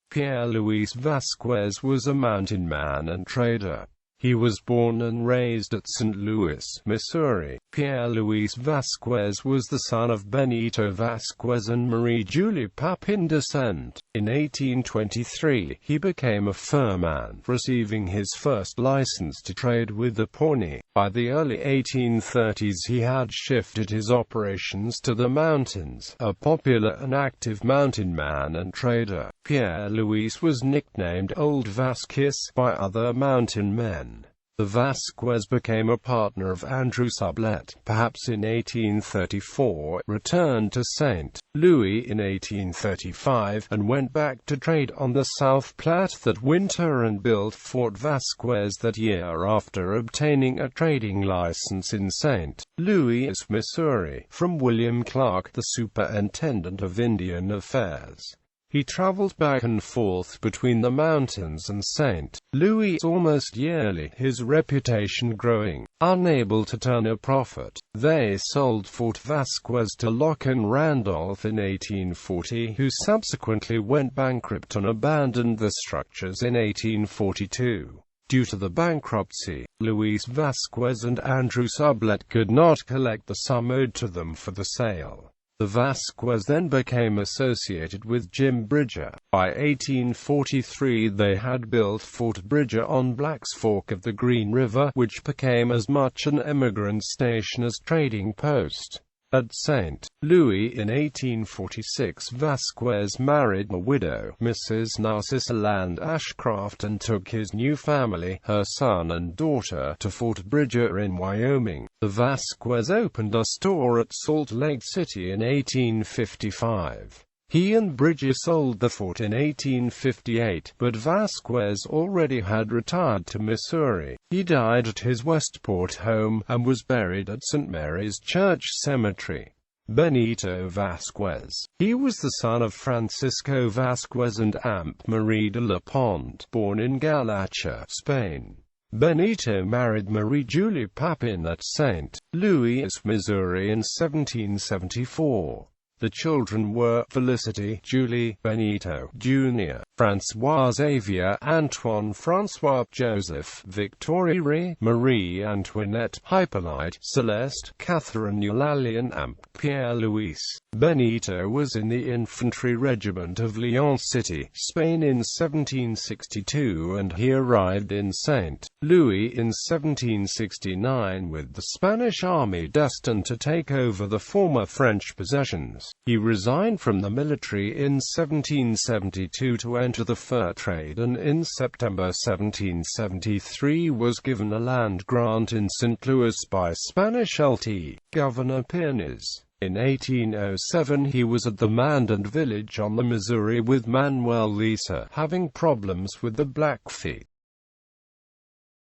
Pierre Luis Vasquez was a mountain man and trader. He was born and raised at St. Louis, Missouri. Pierre Luis Vasquez was the son of Benito Vasquez and Marie-Julie Papin descent. In 1823, he became a furman, receiving his first license to trade with the Pawnee. By the early 1830s he had shifted his operations to the mountains, a popular and active mountain man and trader. Pierre Luis was nicknamed Old Vasquez by other mountain men. The Vasquez became a partner of Andrew Sublette, perhaps in 1834, returned to St. Louis in 1835, and went back to trade on the South Platte that winter and built Fort Vasquez that year after obtaining a trading license in St. Louis, Missouri, from William Clark, the Superintendent of Indian Affairs. He traveled back and forth between the mountains and St. Louis almost yearly, his reputation growing. Unable to turn a profit, they sold Fort Vasquez to Locke and Randolph in 1840, who subsequently went bankrupt and abandoned the structures in 1842. Due to the bankruptcy, Luis Vasquez and Andrew Sublette could not collect the sum owed to them for the sale. The Vasquez then became associated with Jim Bridger. By 1843 they had built Fort Bridger on Black's Fork of the Green River, which became as much an emigrant station as trading post. At St. Louis in 1846 Vasquez married a widow, Mrs. Narcissa Land Ashcraft, and took his new family, her son and daughter, to Fort Bridger in Wyoming. The Vasquez opened a store at Salt Lake City in 1855. He and Bridger sold the fort in 1858, but Vasquez already had retired to Missouri. He died at his Westport home, and was buried at St. Mary's Church Cemetery. Benito Vasquez. He was the son of Francisco Vasquez and Aunt Marie de la Pond, born in Galacha, Spain. Benito married Marie-Julie Papin at St. Louis, Missouri in 1774. The children were Felicity, Julie, Benito, Jr., François Xavier, Antoine François, Joseph, Victoire, Marie Antoinette, Hippolyte, Celeste, Catherine Eulalie and Amp. Pierre Luis. Benito was in the infantry regiment of Lyon City, Spain in 1762, and he arrived in St. Louis in 1769 with the Spanish army destined to take over the former French possessions. He resigned from the military in 1772 to enter the fur trade, and in September 1773 was given a land grant in St. Louis by Spanish Lt. Governor Pinez. In 1807 he was at the Mandan village on the Missouri with Manuel Lisa, having problems with the Blackfeet.